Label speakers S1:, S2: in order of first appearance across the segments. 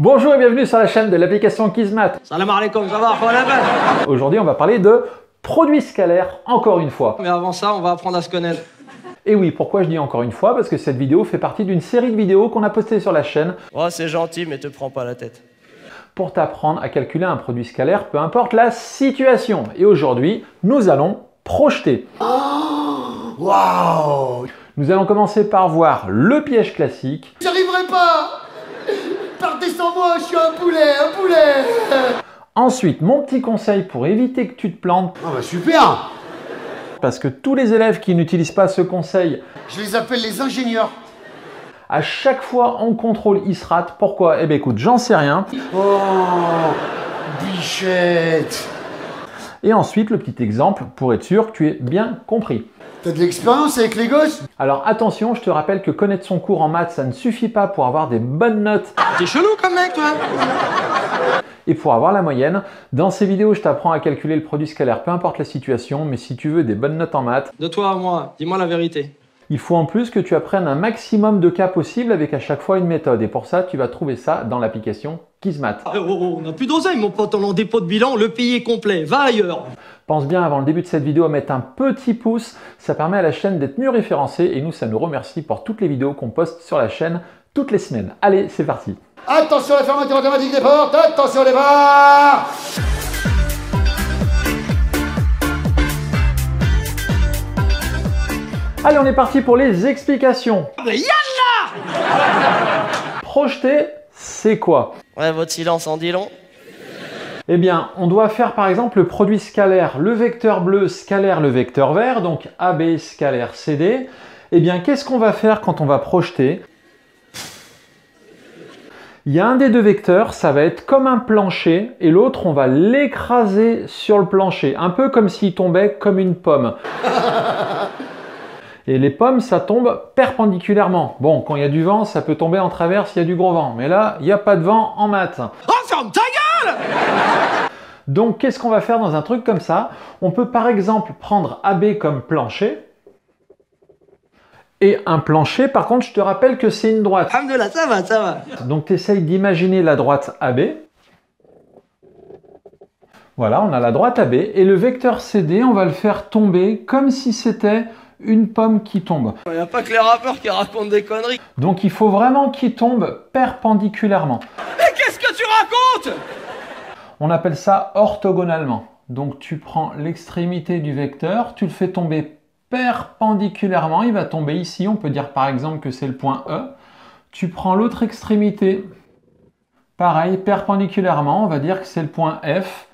S1: Bonjour et bienvenue sur la chaîne de l'application Kismat.
S2: Salam alaikum, ça va, quoi la belle.
S1: Aujourd'hui, on va parler de produits scalaires, encore une fois.
S2: Mais avant ça, on va apprendre à se connaître.
S1: Et oui, pourquoi je dis encore une fois? Parce que cette vidéo fait partie d'une série de vidéos qu'on a postées sur la chaîne.
S2: Oh, c'est gentil, mais te prends pas la tête.
S1: Pour t'apprendre à calculer un produit scalaire, peu importe la situation. Et aujourd'hui, nous allons projeter.
S3: Waouh!
S1: Nous allons commencer par voir le piège classique.
S3: J'y arriverai pas! Partez sans moi, je suis un poulet, un poulet!
S1: Ensuite, mon petit conseil pour éviter que tu te plantes.
S3: Ah bah super!
S1: Parce que tous les élèves qui n'utilisent pas ce conseil,
S3: Je les appelle les ingénieurs.
S1: à chaque fois en contrôle, ils se ratent. Pourquoi? Eh bien écoute, j'en sais rien.
S3: Oh! Bichette!
S1: Et ensuite, le petit exemple pour être sûr que tu aies bien compris.
S3: T'as de l'expérience avec les gosses?
S1: Alors attention, je te rappelle que connaître son cours en maths, ça ne suffit pas pour avoir des bonnes notes
S2: T'es chelou comme mec, toi.
S1: et pour avoir la moyenne. Dans ces vidéos, je t'apprends à calculer le produit scalaire, peu importe la situation, mais si tu veux des bonnes notes en maths,
S2: De toi à moi, dis-moi la vérité.
S1: il faut en plus que tu apprennes un maximum de cas possibles avec à chaque fois une méthode. Et pour ça, tu vas trouver ça dans l'application Kismat.
S2: On n'a plus d'oseille, mon pote, on est en dépôt de bilan, le pays est complet, va ailleurs.
S1: Pense bien avant le début de cette vidéo à mettre un petit pouce, ça permet à la chaîne d'être mieux référencée et nous, ça nous remercie pour toutes les vidéos qu'on poste sur la chaîne toutes les semaines. Allez, c'est parti!
S3: Attention à la fermeture automatique des portes! Attention les barres!
S1: Allez, on est parti pour les explications.
S2: Mais yallah!
S1: Projeter, c'est quoi?
S2: Ouais, votre silence en dit long.
S1: Eh bien, on doit faire par exemple le produit scalaire, le vecteur bleu scalaire le vecteur vert, donc AB scalaire CD. Eh bien, qu'est-ce qu'on va faire quand on va projeter? Il y a un des deux vecteurs, ça va être comme un plancher, et l'autre, on va l'écraser sur le plancher, un peu comme s'il tombait comme une pomme. Et les pommes, ça tombe perpendiculairement. Bon, quand il y a du vent, ça peut tomber en travers s'il y a du gros vent. Mais là, il n'y a pas de vent en maths.
S2: Oh, ferme ta gueule!
S1: Donc, qu'est-ce qu'on va faire dans un truc comme ça? On peut par exemple prendre AB comme plancher. Et un plancher, par contre, je te rappelle que c'est une droite.
S2: Alhamdoulilah, ça va, ça va.
S1: Donc, tu essayes d'imaginer la droite AB. Voilà, on a la droite AB. Et le vecteur CD, on va le faire tomber comme si c'était une pomme qui tombe.
S2: Il n'y a pas que les rappeurs qui racontent des conneries.
S1: Donc, il faut vraiment qu'il tombe perpendiculairement.
S2: Mais qu'est-ce que tu racontes?
S1: On appelle ça orthogonalement. Donc tu prends l'extrémité du vecteur, tu le fais tomber perpendiculairement, il va tomber ici, on peut dire par exemple que c'est le point E. Tu prends l'autre extrémité, pareil, perpendiculairement, on va dire que c'est le point F.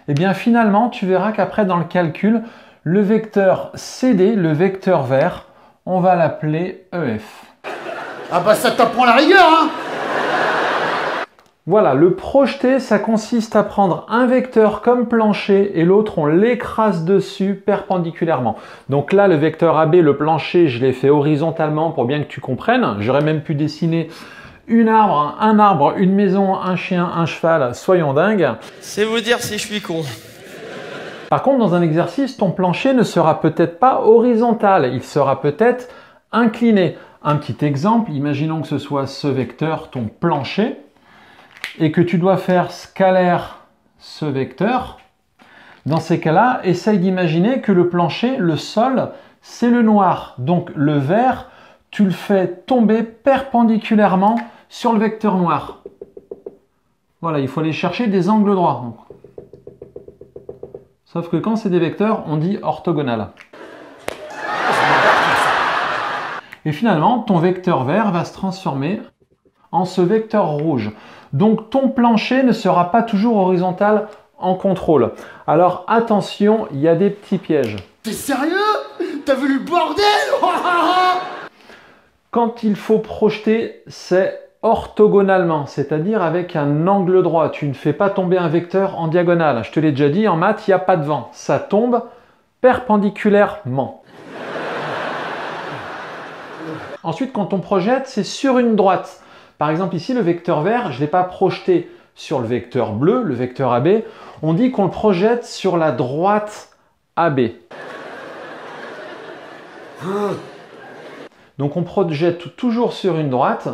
S1: Et bien finalement, tu verras qu'après dans le calcul, le vecteur CD, le vecteur vert, on va l'appeler EF.
S3: Ah bah ça t'apprend la rigueur, hein!
S1: Voilà, le projeter, ça consiste à prendre un vecteur comme plancher et l'autre, on l'écrase dessus perpendiculairement. Donc là, le vecteur AB, le plancher, je l'ai fait horizontalement pour bien que tu comprennes. J'aurais même pu dessiner un arbre, une maison, un chien, un cheval, soyons dingues.
S2: C'est vous dire si je suis con.
S1: Par contre, dans un exercice, ton plancher ne sera peut-être pas horizontal, il sera peut-être incliné. Un petit exemple, imaginons que ce soit ce vecteur, ton plancher, et que tu dois faire scalaire ce vecteur. Dans ces cas-là, essaye d'imaginer que le plancher, le sol, c'est le noir. Donc le vert, tu le fais tomber perpendiculairement sur le vecteur noir. Voilà, il faut aller chercher des angles droits. Donc. Sauf que quand c'est des vecteurs, on dit orthogonal. Et finalement, ton vecteur vert va se transformer en ce vecteur rouge. Donc ton plancher ne sera pas toujours horizontal en contrôle. Alors attention, il y a des petits pièges.
S3: T'es sérieux? T'as vu le bordel?
S1: Quand il faut projeter, c'est orthogonalement, c'est-à-dire avec un angle droit. Tu ne fais pas tomber un vecteur en diagonale. Je te l'ai déjà dit, en maths, il n'y a pas de vent. Ça tombe perpendiculairement. Ensuite, quand on projette, c'est sur une droite. Par exemple, ici, le vecteur vert, je ne l'ai pas projeté sur le vecteur bleu, le vecteur AB. On dit qu'on le projette sur la droite AB. Donc on projette toujours sur une droite.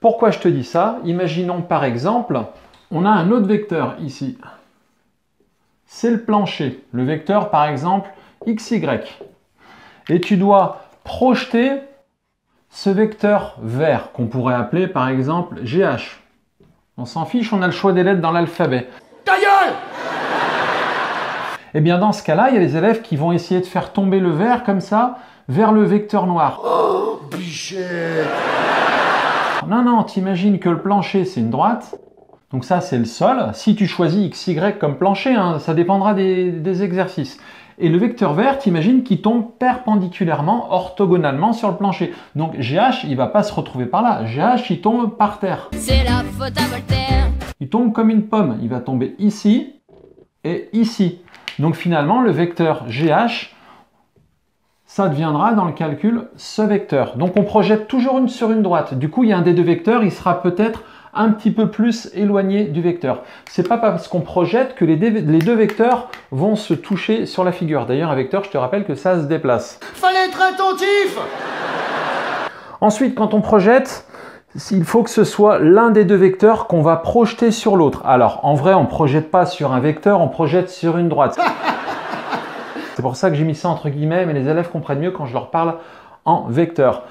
S1: Pourquoi je te dis ça? Imaginons par exemple, on a un autre vecteur ici. C'est le plancher. Le vecteur par exemple XY. Et tu dois projeter ce vecteur vert qu'on pourrait appeler par exemple GH. On s'en fiche, on a le choix des lettres dans l'alphabet.
S3: Ta gueule!
S1: Et bien dans ce cas-là, il y a les élèves qui vont essayer de faire tomber le vert comme ça vers le vecteur noir.
S3: Oh, bichette!
S1: Non, non, t'imagines que le plancher c'est une droite. Donc ça c'est le sol. Si tu choisis XY comme plancher, hein, ça dépendra des exercices. Et le vecteur vert, t'imagines qu'il tombe perpendiculairement, orthogonalement sur le plancher. Donc GH, il va pas se retrouver par là. GH, il tombe par terre.
S4: C'est la faute à Voltaire.
S1: Il tombe comme une pomme. Il va tomber ici et ici. Donc finalement, le vecteur GH, ça deviendra dans le calcul ce vecteur. Donc on projette toujours une sur une droite. Du coup, il y a un des deux vecteurs, il sera peut-être un petit peu plus éloigné du vecteur. C'est pas parce qu'on projette que les deux vecteurs vont se toucher sur la figure. D'ailleurs, un vecteur, je te rappelle que ça se déplace.
S3: Fallait être attentif!
S1: Ensuite, quand on projette, il faut que ce soit l'un des deux vecteurs qu'on va projeter sur l'autre. Alors, en vrai, on ne projette pas sur un vecteur, on projette sur une droite. C'est pour ça que j'ai mis ça entre guillemets, mais les élèves comprennent mieux quand je leur parle en vecteur.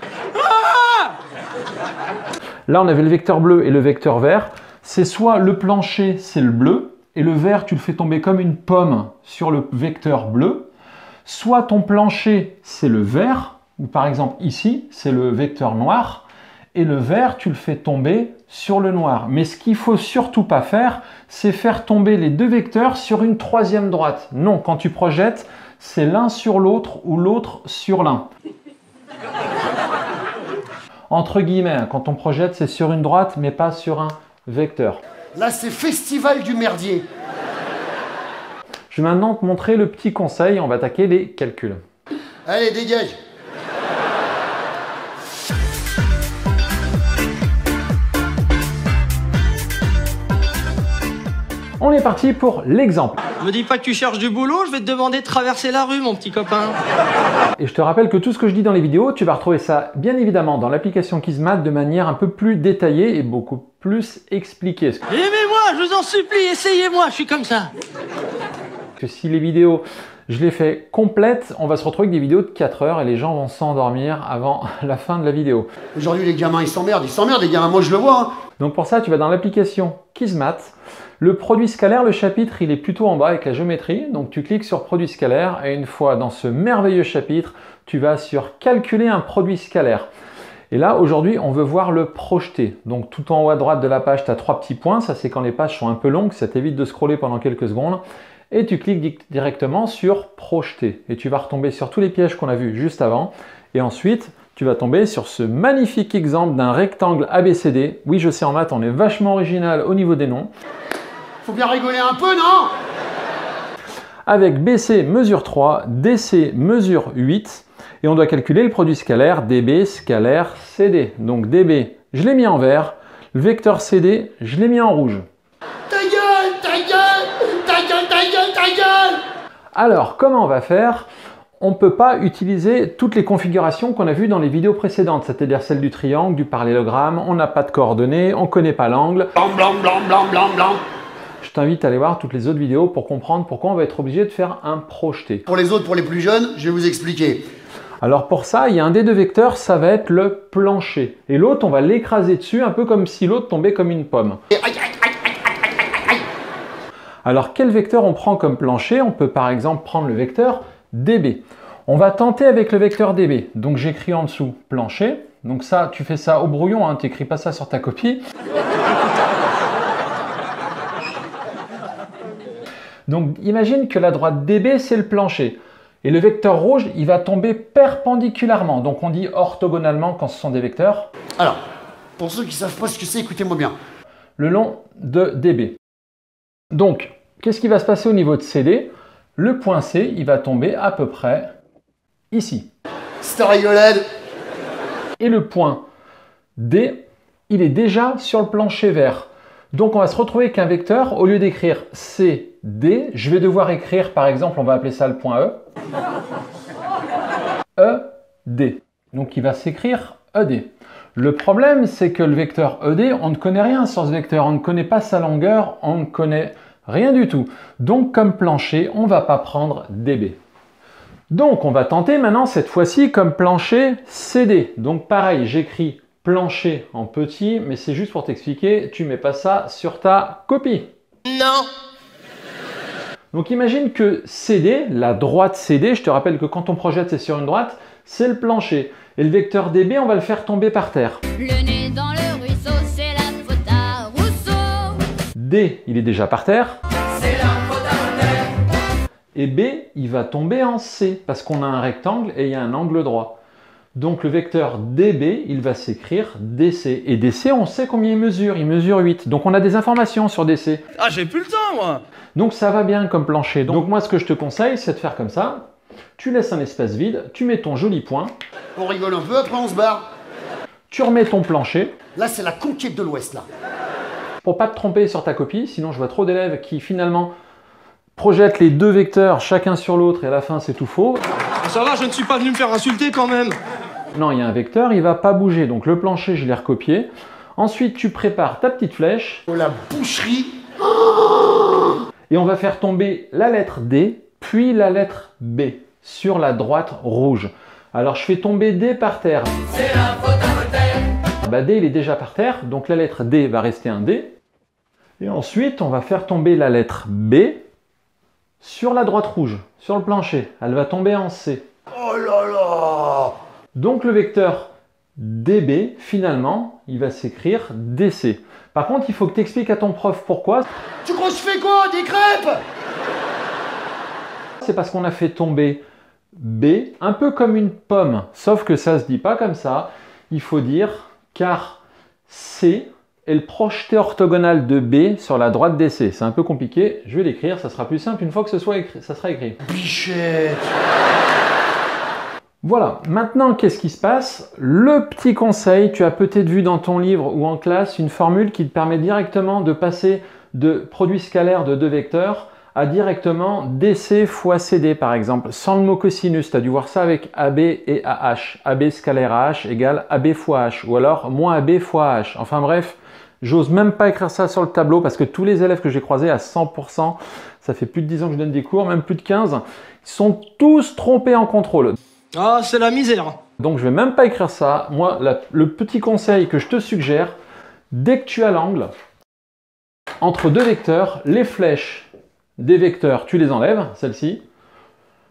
S1: Là, on avait le vecteur bleu et le vecteur vert. C'est soit le plancher, c'est le bleu, et le vert, tu le fais tomber comme une pomme sur le vecteur bleu. Soit ton plancher, c'est le vert, ou par exemple ici, c'est le vecteur noir, et le vert, tu le fais tomber sur le noir. Mais ce qu'il faut surtout pas faire, c'est faire tomber les deux vecteurs sur une troisième droite. Non, quand tu projettes, c'est l'un sur l'autre ou l'autre sur l'un. Entre guillemets, quand on projette, c'est sur une droite, mais pas sur un vecteur.
S3: Là, c'est festival du merdier.
S1: Je vais maintenant te montrer le petit conseil, on va attaquer les calculs.
S3: Allez, dégage.
S1: On est parti pour l'exemple.
S2: Me dis pas que tu cherches du boulot, je vais te demander de traverser la rue, mon petit copain.
S1: Et je te rappelle que tout ce que je dis dans les vidéos, tu vas retrouver ça bien évidemment dans l'application Kismat de manière un peu plus détaillée et beaucoup plus expliquée.
S2: Aimez-moi, je vous en supplie, essayez-moi, je suis comme ça.
S1: Parce que si les vidéos, je les fais complètes, on va se retrouver avec des vidéos de 4 heures et les gens vont s'endormir avant la fin de la vidéo.
S3: Aujourd'hui, les gamins, ils s'emmerdent, les gamins, moi je le vois. Hein.
S1: Donc pour ça, tu vas dans l'application Kismat. Le produit scalaire, le chapitre, il est plutôt en bas avec la géométrie. Donc tu cliques sur produit scalaire et une fois dans ce merveilleux chapitre, tu vas sur calculer un produit scalaire. Et là, aujourd'hui, on veut voir le projeter. Donc tout en haut à droite de la page, tu as 3 petits points. Ça, c'est quand les pages sont un peu longues. Ça t'évite de scroller pendant quelques secondes. Et tu cliques directement sur projeter. Et tu vas retomber sur tous les pièges qu'on a vus juste avant. Et ensuite, tu vas tomber sur ce magnifique exemple d'un rectangle ABCD. Oui, je sais, en maths, on est vachement original au niveau des noms.
S3: Faut bien rigoler un peu, non?
S1: Avec BC mesure 3, DC mesure 8. Et on doit calculer le produit scalaire DB scalaire CD. Donc DB, je l'ai mis en vert. Le vecteur CD, je l'ai mis en rouge.
S3: Ta gueule, ta gueule, ta gueule, ta gueule, ta gueule!
S1: Alors, comment on va faire? On ne peut pas utiliser toutes les configurations qu'on a vues dans les vidéos précédentes, c'est-à-dire celle du triangle, du parallélogramme, on n'a pas de coordonnées, on ne connaît pas l'angle.
S3: Blanc, blanc, blanc, blanc, blanc, blanc.
S1: Je t'invite à aller voir toutes les autres vidéos pour comprendre pourquoi on va être obligé de faire un projeté.
S3: Pour les autres, pour les plus jeunes, je vais vous expliquer.
S1: Alors pour ça, il y a un des deux vecteurs, ça va être le plancher. Et l'autre, on va l'écraser dessus, un peu comme si l'autre tombait comme une pomme. Alors quel vecteur on prend comme plancher? On peut par exemple prendre le vecteur DB. On va tenter avec le vecteur DB. Donc j'écris en dessous plancher. Donc ça, tu fais ça au brouillon, hein, tu n'écris pas ça sur ta copie. Donc imagine que la droite DB, c'est le plancher. Et le vecteur rouge, il va tomber perpendiculairement. Donc on dit orthogonalement quand ce sont des vecteurs.
S3: Alors, pour ceux qui ne savent pas ce que c'est, écoutez-moi bien.
S1: Le long de DB. Donc, qu'est-ce qui va se passer au niveau de CD? Le point C, il va tomber à peu près ici.
S3: C'est ta rigolade.
S1: Et le point D, il est déjà sur le plancher vert. Donc on va se retrouver qu'un vecteur, au lieu d'écrire CD, je vais devoir écrire, par exemple, on va appeler ça le point E. ED. Donc il va s'écrire ED. Le problème, c'est que le vecteur ED, on ne connaît rien sur ce vecteur, on ne connaît pas sa longueur, on ne connaît rien du tout. Donc, comme plancher, on ne va pas prendre DB. Donc, on va tenter maintenant, cette fois-ci, comme plancher CD. Donc, pareil, j'écris plancher en petit, mais c'est juste pour t'expliquer, tu ne mets pas ça sur ta copie.
S2: Non.
S1: Donc, imagine que CD, la droite CD, je te rappelle que quand on projette, c'est sur une droite, c'est le plancher. Et le vecteur DB, on va le faire tomber par terre.
S4: Le nez dans le ruisseau, c'est la faute à Rousseau.
S1: D, il est déjà par terre.
S2: C'est la faute à Voltaire.
S1: Et B, il va tomber en C, parce qu'on a un rectangle et il y a un angle droit. Donc le vecteur DB, il va s'écrire DC. Et DC, on sait combien il mesure 8. Donc on a des informations sur DC.
S2: Ah, j'ai plus le temps, moi.
S1: Donc ça va bien comme plancher. Donc moi, ce que je te conseille, c'est de faire comme ça. Tu laisses un espace vide, tu mets ton joli point.
S3: On rigole un peu, après on se barre.
S1: Tu remets ton plancher.
S3: Là, c'est la conquête de l'Ouest, là.
S1: Pour pas te tromper sur ta copie, sinon je vois trop d'élèves qui finalement projettent les deux vecteurs chacun sur l'autre et à la fin c'est tout faux.
S2: Ça va, je ne suis pas venu me faire insulter quand même.
S1: Non, il y a un vecteur, il va pas bouger. Donc le plancher, je l'ai recopié. Ensuite, tu prépares ta petite flèche.
S3: Oh, la boucherie.
S1: Et on va faire tomber la lettre D, puis la lettre B sur la droite rouge. Alors je fais tomber D par terre.
S2: C'est la faute à Voltaire.
S1: Bah, D, il est déjà par terre, donc la lettre D va rester un D. Et ensuite, on va faire tomber la lettre B sur la droite rouge, sur le plancher. Elle va tomber en C.
S3: Oh là là.
S1: Donc le vecteur DB, finalement, il va s'écrire DC. Par contre, il faut que tu expliques à ton prof pourquoi.
S3: Tu crois que je fais quoi? Des crêpes?
S1: C'est parce qu'on a fait tomber B, un peu comme une pomme, sauf que ça ne se dit pas comme ça. Il faut dire car C est le projeté orthogonal de B sur la droite DC. C'est un peu compliqué, je vais l'écrire, ça sera plus simple une fois que ça sera écrit.
S3: Bichette.
S1: Voilà, maintenant qu'est-ce qui se passe? Le petit conseil, tu as peut-être vu dans ton livre ou en classe une formule qui te permet directement de passer de produit scalaire de deux vecteurs à directement DC fois CD par exemple, sans le mot cosinus. Tu as dû voir ça avec AB et AH. AB scalaire AH égale AB fois H, ou alors moins AB fois H. Enfin bref, j'ose même pas écrire ça sur le tableau parce que tous les élèves que j'ai croisés à 100%, ça fait plus de 10 ans que je donne des cours, même plus de 15, ils sont tous trompés en contrôle.
S2: Ah, c'est la misère.
S1: Donc je vais même pas écrire ça. Moi, le petit conseil que je te suggère, dès que tu as l'angle entre deux vecteurs, les flèches des vecteurs, tu les enlèves, celle-ci.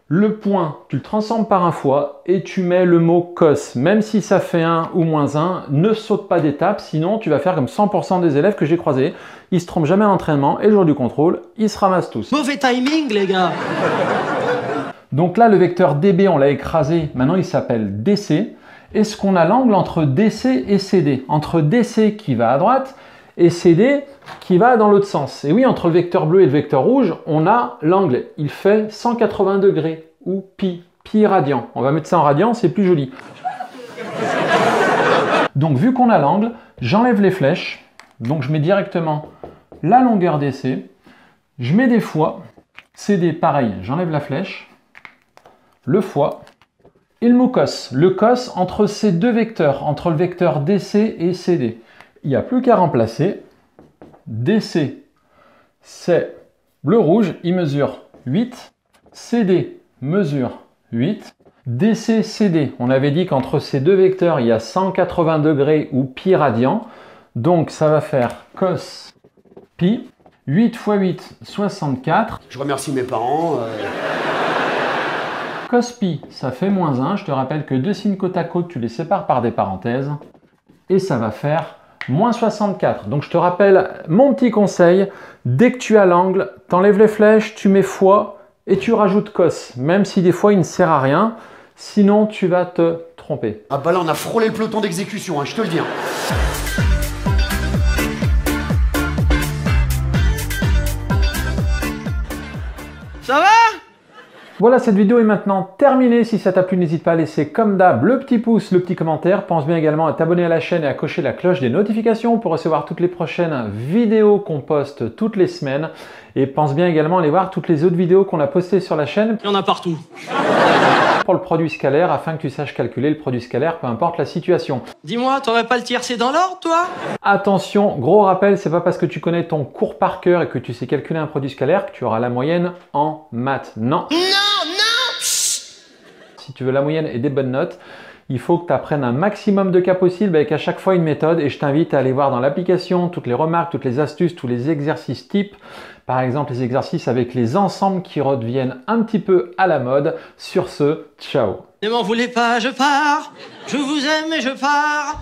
S1: Le point, tu le transformes par un fois et tu mets le mot cos. Même si ça fait 1 ou moins 1, ne saute pas d'étape, sinon tu vas faire comme 100% des élèves que j'ai croisés. Ils se trompent jamais à l'entraînement et le jour du contrôle, ils se ramassent tous.
S2: Mauvais timing, les gars.
S1: Donc là, le vecteur DB, on l'a écrasé. Maintenant, il s'appelle DC. Est-ce qu'on a l'angle entre DC et CD? Entre DC qui va à droite et CD qui va dans l'autre sens. Et oui, entre le vecteur bleu et le vecteur rouge, on a l'angle. Il fait 180 degrés ou pi radian. On va mettre ça en radian, c'est plus joli. Donc, vu qu'on a l'angle, j'enlève les flèches. Donc, je mets directement la longueur DC. Je mets des fois. CD, pareil, j'enlève la flèche. Le fois et le mot cos. Le cos entre ces deux vecteurs, entre le vecteur DC et CD. Il n'y a plus qu'à remplacer. DC, c'est le rouge, il mesure 8. CD mesure 8. DC, CD, on avait dit qu'entre ces deux vecteurs, il y a 180 degrés ou pi radian. Donc ça va faire cos pi. 8 fois 8, 64.
S3: Je remercie mes parents.
S1: Cos pi, ça fait moins 1. Je te rappelle que deux signes côte à côte, tu les sépares par des parenthèses. Et ça va faire moins 64. Donc je te rappelle mon petit conseil. Dès que tu as l'angle, tu enlèves les flèches, tu mets fois et tu rajoutes cos. Même si des fois il ne sert à rien. Sinon tu vas te tromper.
S3: Ah bah là, on a frôlé le peloton d'exécution, hein, je te le dis.
S2: Ça va?
S1: Voilà, cette vidéo est maintenant terminée. Si ça t'a plu, n'hésite pas à laisser comme d'hab le petit pouce, le petit commentaire. Pense bien également à t'abonner à la chaîne et à cocher la cloche des notifications pour recevoir toutes les prochaines vidéos qu'on poste toutes les semaines. Et pense bien également à aller voir toutes les autres vidéos qu'on a postées sur la chaîne.
S2: Il y en a partout.
S1: pour le produit scalaire afin que tu saches calculer le produit scalaire, peu importe la situation.
S2: Dis-moi, t'aurais pas le tiercé dans l'ordre, toi?
S1: Attention, gros rappel, c'est pas parce que tu connais ton cours par cœur et que tu sais calculer un produit scalaire que tu auras la moyenne en maths. Non.
S2: Non, non.
S1: Si tu veux la moyenne et des bonnes notes, il faut que tu apprennes un maximum de cas possibles avec à chaque fois une méthode et je t'invite à aller voir dans l'application toutes les remarques, toutes les astuces, tous les exercices types. Par exemple, les exercices avec les ensembles qui redeviennent un petit peu à la mode. Sur ce, ciao!
S2: Ne m'en voulez pas, je pars. Je vous aime et je pars.